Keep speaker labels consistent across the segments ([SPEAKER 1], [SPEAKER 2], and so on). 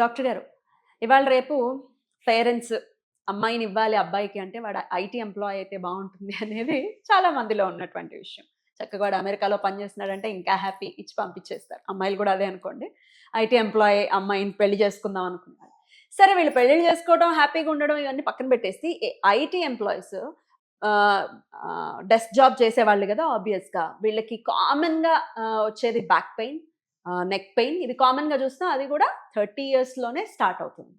[SPEAKER 1] Doctor గారు, ఇవాళ రేపు పేరెంట్స్ అమ్మాయిని ఇవ్వాలి అబ్బాయికి అంటే వాడు ఐటీ ఎంప్లాయ్ అయితే బాగుంటుంది అనేది చాలా మందిలో ఉన్నటువంటి విషయం. చక్కగా వాడు అమెరికాలో పనిచేస్తున్నాడంటే ఇంకా హ్యాపీ, ఇచ్చి పంపించేస్తారు. అమ్మాయిలు కూడా అదే అనుకోండి. ఐటీ ఎంప్లాయ్ అమ్మాయిని పెళ్లి చేసుకుందాం అనుకున్నారు. సరే, వీళ్ళు పెళ్లిళ్ళు చేసుకోవడం, హ్యాపీగా ఉండడం ఇవన్నీ పక్కన పెట్టేసి ఐటీ ఎంప్లాయీస్ డెస్క్ జాబ్ చేసేవాళ్ళు కదా. ఆబ్వియస్గా వీళ్ళకి కామన్గా వచ్చేది బ్యాక్ పెయిన్, నెక్ పెయిన్. ఇది కామన్గా చూస్తాం, అది కూడా 30 yearsలోనే స్టార్ట్ అవుతుంది.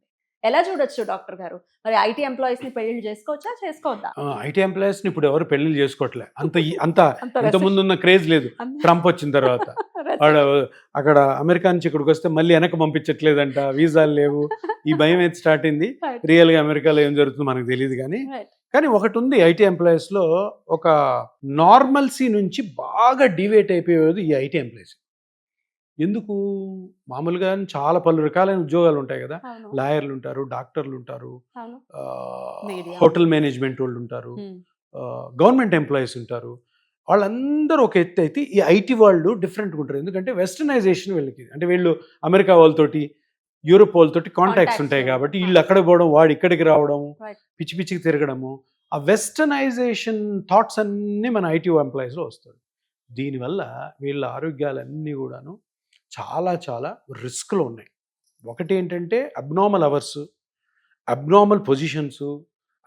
[SPEAKER 1] ఎలా చూడొచ్చు డాక్టర్ గారు? మరి ఐటీ ఎంప్లాయీస్ని పెళ్లిళ్ళు చేసుకోవచ్చా, చేసుకోవద్దా?
[SPEAKER 2] ఐటీ ఎంప్లాయీస్ని ఇప్పుడు ఎవరు పెళ్లిళ్ళు చేసుకోవట్లే. అంత ముందు ఉన్న క్రేజ్ లేదు. ట్రంప్ వచ్చిన తర్వాత వాడు అక్కడ అమెరికా నుంచి ఇక్కడికి వస్తే మళ్ళీ వెనక్కి పంపించట్లేదంట, వీసాలు లేవు, ఈ భయం అయితే స్టార్ట్ అయింది. రియల్గా అమెరికాలో ఏం జరుగుతుందో మనకు తెలియదు. కానీ ఒకటి ఉంది, ఐటీ ఎంప్లాయీస్లో ఒక నార్మల్సీ నుంచి బాగా డివేట్ అయిపోయేది ఈ ఐటీ ఎంప్లాయీస్. ఎందుకు? మామూలుగా చాలా పలు రకాలైన ఉద్యోగాలు ఉంటాయి కదా. లాయర్లు ఉంటారు, డాక్టర్లు ఉంటారు, హోటల్ మేనేజ్మెంట్ వాళ్ళు ఉంటారు, గవర్నమెంట్ ఎంప్లాయీస్ ఉంటారు. వాళ్ళందరూ ఒక ఎత్తు అయితే ఈ ఐటీ వాళ్ళు డిఫరెంట్గా ఉంటారు. ఎందుకంటే వెస్టర్నైజేషన్ వీళ్ళకి, అంటే వీళ్ళు అమెరికా వాళ్ళతోటి, యూరోప్ వాళ్ళతోటి కాంటాక్ట్స్ ఉంటాయి కాబట్టి వీళ్ళు అక్కడికి పోవడం, వాడు ఇక్కడికి రావడం, పిచ్చి పిచ్చికి తిరగడము, ఆ వెస్టర్నైజేషన్ థాట్స్ అన్నీ మన ఐటీ ఎంప్లాయీస్లో వస్తుంది. దీనివల్ల వీళ్ళ ఆరోగ్యాలన్నీ కూడాను చాలా చాలా రిస్క్లో ఉన్నాయి. ఒకటి ఏంటంటే abnormal hours, abnormal positions,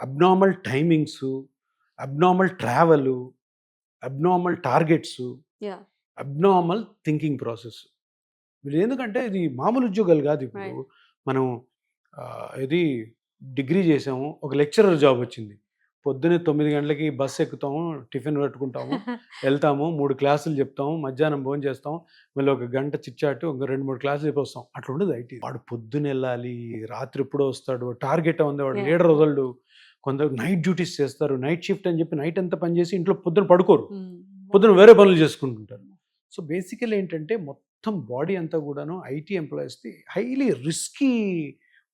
[SPEAKER 2] abnormal timings, abnormal travel, abnormal targets, abnormal thinking process. వీళ్ళు ఎందుకంటే ఇది మామూలు ఉద్యోగాలు కాదు. ఇప్పుడు మనం ఇది డిగ్రీ చేసాము, ఒక లెక్చరర్ జాబ్ వచ్చింది, పొద్దున్నే 9 గంటలకి బస్సు ఎక్కుతాము, టిఫిన్ కట్టుకుంటాము, వెళ్తాము, 3 క్లాసులు చెప్తాము, మధ్యాహ్నం భోజనం చేస్తాం, మళ్ళీ ఒక గంట చిచ్చాటు, ఒక 2-3 క్లాసులు చెప్పి వస్తాం. అట్లా ఉండదు ఐటీ. వాడు పొద్దున్న వెళ్ళాలి, రాత్రి ఎప్పుడో వస్తాడు, టార్గెట్ ఉంది, వాడు లీడర్ వదలడు. కొందరు నైట్ డ్యూటీస్ చేస్తారు, నైట్ షిఫ్ట్ అని చెప్పి నైట్ అంతా పనిచేసి ఇంట్లో పొద్దున పడుకోరు, పొద్దున వేరే పనులు చేసుకుంటుంటారు. సో బేసికల్ ఏంటంటే మొత్తం బాడీ అంతా కూడాను ఐటీ ఎంప్లాయీస్ది హైలీ రిస్కీ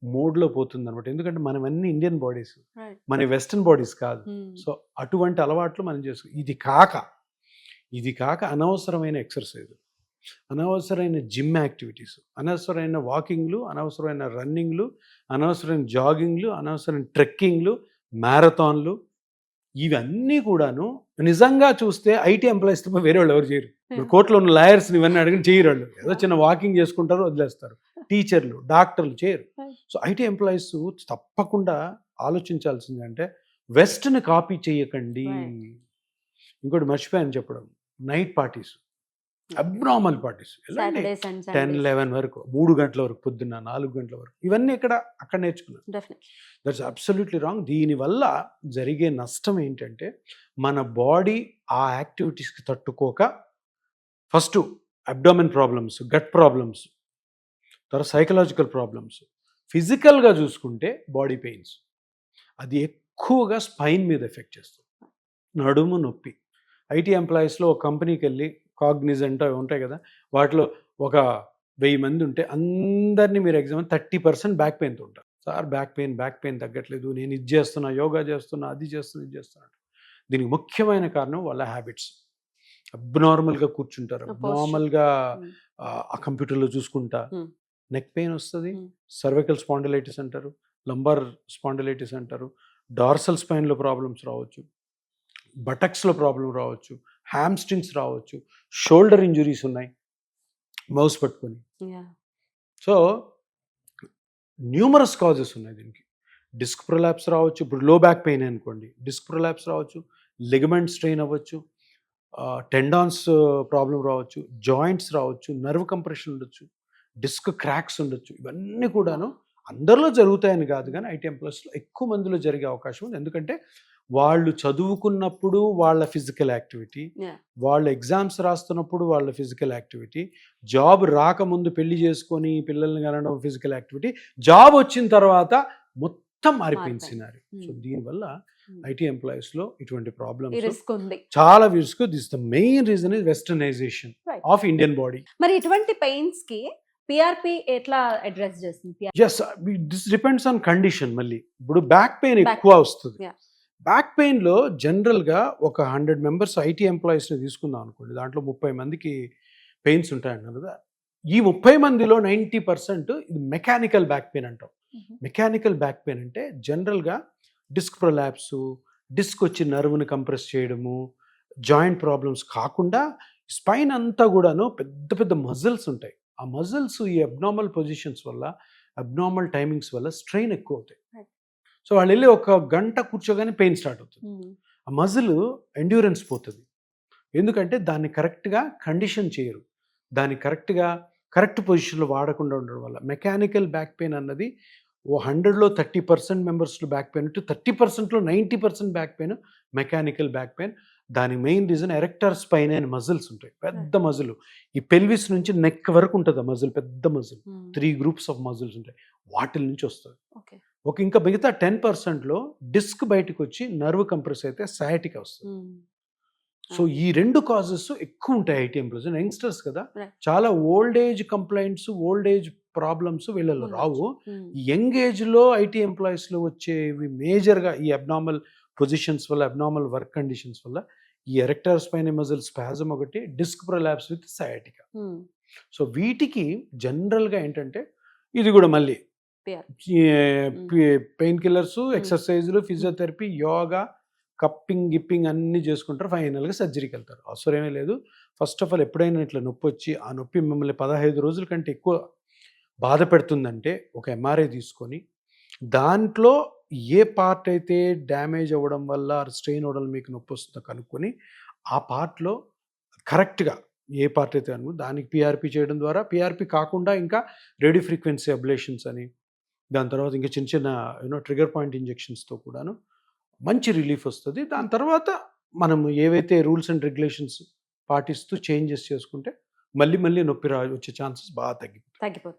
[SPEAKER 2] మోడ్లో పోతుంది అనమాట. ఎందుకంటే మనం అన్ని ఇండియన్ బాడీస్, మన వెస్టర్న్ బాడీస్ కాదు. సో అటువంటి అలవాట్లు మనం చేసుకో. ఇది కాక అనవసరమైన ఎక్సర్సైజ్, అనవసరమైన జిమ్ యాక్టివిటీస్, అనవసరమైన వాకింగ్లు, అనవసరమైన రన్నింగ్లు, అనవసరమైన జాగింగ్లు, అనవసరమైన ట్రెక్కింగ్లు, మ్యారథాన్లు, ఇవన్నీ కూడాను నిజంగా చూస్తే ఐటీ ఎంప్లాయీస్ తప్ప వేరే వాళ్ళు ఎవరు చేయరు. ఇప్పుడు కోర్టులో ఉన్న లాయర్స్ని ఇవన్నీ అడిగిన చేయరు. వాళ్ళు ఏదో చిన్న వాకింగ్ చేసుకుంటారు, వదిలేస్తారు. టీచర్లు, డాక్టర్లు చేయరు. సో ఐటీ ఎంప్లాయీస్ తప్పకుండా ఆలోచించాల్సింది అంటే వెస్ట్ని కాపీ చేయకండి. ఇంకోటి మర్చిపోయాను చెప్పడం, నైట్ పార్టీస్, అబ్నార్మల్ పార్టీస్, 10-11 వరకు, 3 గంటల వరకు, పొద్దున్న 4 గంటల వరకు, ఇవన్నీ అక్కడ నేర్చుకున్నాను. That's absolutely wrong. దీనివల్ల జరిగే నష్టం ఏంటంటే మన బాడీ ఆ యాక్టివిటీస్కి తట్టుకోక first abdomen problems, gut problems, తర్వాత సైకలాజికల్ ప్రాబ్లమ్స్, ఫిజికల్గా చూసుకుంటే బాడీ పెయిన్స్. అది ఎక్కువగా స్పైన్ మీద ఎఫెక్ట్ చేస్తుంది, నడుము నొప్పి. ఐటీ ఎంప్లాయీస్లో ఒక కంపెనీకి వెళ్ళి కాగ్నిజెంట్ అవి ఉంటాయి కదా, వాటిలో ఒక 1000 మంది ఉంటే అందరినీ మీరు ఎగ్జామ్ 30% బ్యాక్ పెయిన్తో ఉంటారు. సార్ బ్యాక్ పెయిన్ తగ్గట్లేదు, నేను ఇది చేస్తున్నా, యోగా చేస్తున్నా, అది చేస్తున్నా, ఇది చేస్తున్నా. దీనికి ముఖ్యమైన కారణం వాళ్ళ హ్యాబిట్స్. అబ్నార్మల్గా కూర్చుంటారు, అబ్నార్మల్గా ఆ కంప్యూటర్లో చూసుకుంటా, నెక్ పెయిన్ వస్తుంది, సర్వికల్ స్పాండిలైటిస్ అంటారు, లంబార్ స్పాండిలైటిస్ అంటారు, డార్సల్ స్పైన్లో ప్రాబ్లమ్స్ రావచ్చు, బటక్స్లో ప్రాబ్లం రావచ్చు, హ్యామ్స్ట్రింగ్స్ రావచ్చు, షోల్డర్ ఇంజురీస్ ఉన్నాయి మౌస్ పట్టుకొని. సో న్యూమరస్ కాజెస్ ఉన్నాయి దీనికి. డిస్క్ ప్రొలాప్స్ రావచ్చు, ఇప్పుడు లో బ్యాక్ పెయిన్ అనుకోండి, డిస్క్ ప్రొలాప్స్ రావచ్చు, లిగమెంట్ స్ట్రెయిన్ అవ్వచ్చు, టెండాన్స్ ప్రాబ్లం రావచ్చు, జాయింట్స్ రావచ్చు, నర్వ్ కంప్రెషన్ ఉండొచ్చు, డిస్క్ క్రాక్స్ ఉండొచ్చు. ఇవన్నీ కూడాను అందరిలో జరుగుతాయని కాదు, కానీ ఐటీ ఎంప్లాయీస్లో ఎక్కువ మందిలో జరిగే అవకాశం ఉంది. ఎందుకంటే వాళ్ళు చదువుకున్నప్పుడు వాళ్ళ ఫిజికల్ యాక్టివిటీ, వాళ్ళు ఎగ్జామ్స్ రాస్తున్నప్పుడు వాళ్ళ ఫిజికల్ యాక్టివిటీ, జాబ్ రాకముందు పెళ్లి చేసుకొని పిల్లల్ని కనడం ఫిజికల్ యాక్టివిటీ, జాబ్ వచ్చిన తర్వాత మొత్తం మారిపోయింది సినారీ. సో దీనివల్ల ఐటీ ఎంప్లాయీస్లో ఇటువంటి ప్రాబ్లమ్స్ చాలా risk. This the main reason is westernisation of Indian body.
[SPEAKER 1] మరి ఇటువంటి పెయిన్స్ కి పిఆర్పి ఎట్లా అడ్రస్ చేస్తుంది?
[SPEAKER 2] yes, this depends on condition. మళ్ళీ ఇప్పుడు బ్యాక్ పెయిన్ ఎక్కువ వస్తుంది. బ్యాక్ పెయిన్లో జనరల్గా ఒక 100 మెంబర్స్ ఐటీ ఎంప్లాయీస్ని తీసుకుందాం అనుకోండి, దాంట్లో 30 మందికి పెయిన్స్ ఉంటాయన్నారు కదా. ఈ 30 మందిలో 90% ఇది మెకానికల్ బ్యాక్ పెయిన్ అంటాం. మెకానికల్ బ్యాక్ పెయిన్ అంటే జనరల్గా డిస్క్ ప్రొలాప్స్, డిస్క్ వచ్చి నర్వ్ని కంప్రెస్ చేయడము, జాయింట్ ప్రాబ్లమ్స్ కాకుండా స్పైన్ అంతా కూడాను పెద్ద పెద్ద మజిల్స్ ఉంటాయి. ఆ మజిల్స్ ఈ అబ్నార్మల్ పొజిషన్స్ వల్ల, అబ్నార్మల్ టైమింగ్స్ వల్ల స్ట్రెయిన్ ఎక్కువ అవుతాయి. సో వాళ్ళు వెళ్ళి ఒక గంట కూర్చోగానే పెయిన్ స్టార్ట్ అవుతుంది. ఆ మజిల్ ఎండ్యూరెన్స్ పోతుంది. ఎందుకంటే దాన్ని కరెక్ట్గా కండిషన్ చేయరు, దాన్ని కరెక్ట్ పొజిషన్లో వాడకుండా ఉండడం వల్ల. మెకానికల్ బ్యాక్ పెయిన్ అన్నది 100లో 30% మెంబర్స్లో బ్యాక్ పెయిన్ ఉంటే 30%లో 90% back pain mechanical back pain. దాని మెయిన్ రీజన్ ఎరెక్టర్ స్పైన్ అనే మజిల్స్ ఉంటాయి, పెద్ద మజిల్. ఈ పెల్విస్ నుంచి నెక్ వరకు ఉంటుంది ఆ మజిల్, పెద్ద మజిల్. 3 గ్రూప్స్ ఆఫ్ మజిల్స్ ఉంటాయి, వాటి నుంచి వస్తుంది. ఇంకా మిగతా 10%లో డిస్క్ బయటకు వచ్చి నర్వ్ కంప్రెస్ అయితే సయాటికా వస్తుంది. సో ఈ 2 కాజెస్ ఎక్కువ ఉంటాయి ఐటీ ఎంప్లాయీస్. యంగ్స్టర్స్ కదా, చాలా old age complaints, old age problems వీళ్ళలో రావు. యంగ్ ఏజ్లో ఐటీ ఎంప్లాయీస్లో వచ్చేవి మేజర్గా ఈ అబ్నార్మల్ పొజిషన్స్ వల్ల, అబ్నార్మల్ వర్క్ కండిషన్స్ వల్ల ఈ ఎరెక్టర్ స్పైన్ మజిల్ స్పాజమ్ ఒకటి, disc prolapse with sciatica. So వీటికి జనరల్గా ఏంటంటే ఇది కూడా మళ్ళీ పెయిన్ కిల్లర్స్, ఎక్సర్సైజులు, ఫిజియోథెరపీ, యోగా, కప్పింగ్ గిప్పింగ్ అన్నీ చేసుకుంటారు. ఫైనల్గా సర్జరీకి వెళ్తారు. అవసరమే లేదు. ఫస్ట్ ఆఫ్ ఆల్ ఎప్పుడైనా ఇట్లా నొప్పి వచ్చి ఆ నొప్పి మిమ్మల్ని 15 రోజుల కంటే ఎక్కువ బాధ పెడుతుందంటే ఒక ఎంఆర్ఐ తీసుకొని దాంట్లో ఏ పార్ట్ అయితే డ్యామేజ్ అవ్వడం వల్ల, స్ట్రెయిన్ అవ్వడం మీకు నొప్పి వస్తుందో కనుక్కొని ఆ పార్ట్లో కరెక్ట్గా ఏ పార్ట్ అయితే అనుకో దానికి పిఆర్పి చేయడం ద్వారా, పిఆర్పి కాకుండా ఇంకా రేడియో ఫ్రీక్వెన్సీ అబ్లేషన్స్ అని, దాని తర్వాత ఇంకా చిన్న చిన్న ట్రిగర్ పాయింట్ ఇంజెక్షన్స్తో కూడాను మంచి రిలీఫ్ వస్తుంది. దాని తర్వాత మనం ఏవైతే రూల్స్ అండ్ రెగ్యులేషన్స్ పాటిస్తూ చేంజెస్ చేసుకుంటే మళ్ళీ నొప్పి వచ్చే ఛాన్సెస్ బాగా తగ్గిపోతుంది.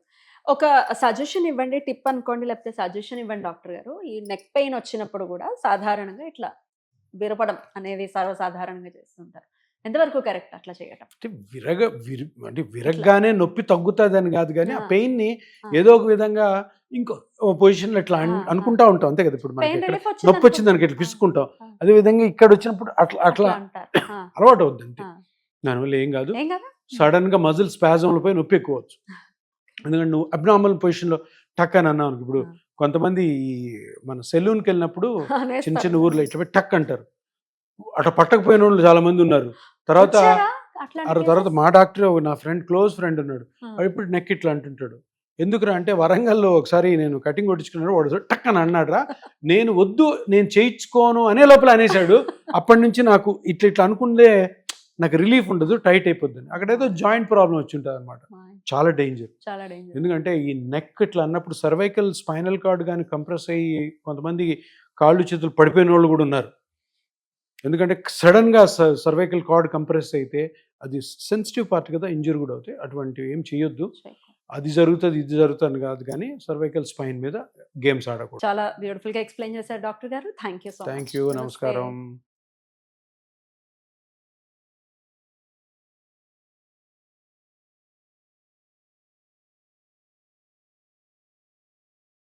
[SPEAKER 1] ఒక సజెషన్ ఇవ్వండి, టిప్ అనుకోండి, లేకపోతే సజెషన్ ఇవ్వండి డాక్టర్ గారు. ఈ నెక్ పెయిన్ వచ్చినప్పుడు కూడా సాధారణంగా ఇట్లా విరపడం అనేది సర్వసాధారణంగా చేస్తుంటారు. ఎంతవరకు కరెక్ట్ అట్లా చేయటం?
[SPEAKER 2] అంటే విరగగానే నొప్పి తగ్గుతుంది అని కాదు, కానీ ఆ పెయిన్ ని ఏదో ఒక విధంగా ఇంకో పొజిషన్లో ఇట్లా అనుకుంటా ఉంటాం, అంతే కదా. ఇప్పుడు మనకి నొప్పి వచ్చింది దానికి ఇట్లా పిసుకుంటాం, అదే విధంగా ఇక్కడ వచ్చినప్పుడు అట్లా అలవాటు అవుద్ది అంతే. దానివల్ల ఏం కాదు. సడన్ గా మజిల్ స్పాజంలో పోయి నొప్పి ఎక్కువ వచ్చు. ఎందుకంటే నువ్వు అబ్నార్మల్ పొజిషన్లో టక్ అని అన్నావు. ఇప్పుడు కొంతమంది మన సెలూన్కి వెళ్ళినప్పుడు చిన్న చిన్న ఊర్లో ఇట్లా టక్ అంటారు, అట్లా పట్టకపోయిన వాళ్ళు చాలా మంది ఉన్నారు. తర్వాత మా డాక్టర్ నా క్లోజ్ ఫ్రెండ్ ఉన్నాడు, వాడు ఇప్పుడు నెక్ ఇట్లా అంటుంటాడు. ఎందుకురా అంటే వరంగల్లో ఒకసారి నేను కటింగ్ కొట్టించుకున్నాడు, వాడు టక్ అని అన్నాడురా, నేను వద్దు నేను చేయించుకోను అనే లోపల అనేసాడు. అప్పటి నుంచి నాకు ఇట్లా అనుకుంటే నాకు రిలీఫ్ ఉండదు, టైట్ అయిపోద్ది. అక్కడేదో జాయింట్ ప్రాబ్లం వచ్చి ఉంటుంది అనమాట. చాలా డేంజర్. ఎందుకంటే ఈ నెక్ ఇట్లా అన్నప్పుడు సర్వైకల్ స్పైనల్ కార్డ్ కానీ కంప్రెస్ అయ్యి కొంతమంది కాళ్ళు చేతులు పడిపోయిన వాళ్ళు కూడా ఉన్నారు. ఎందుకంటే సడన్గా సర్వైకల్ కార్డ్ కంప్రెస్ అయితే అది సెన్సిటివ్ పార్ట్ కదా, ఇంజూర్ కూడా అవుతాయి. అటువంటివి ఏం చేయొద్దు. అది జరుగుతుంది ఇది జరుగుతుంది కాదు, కానీ సర్వైకల్ స్పైన్ మీద గేమ్స్ ఆడకూడదు.
[SPEAKER 1] చాలా బ్యూటిఫుల్ గా ఎక్స్ప్లెయిన్ చేశారు డాక్టర్ గారు. Thank you.
[SPEAKER 2] నమస్కారం.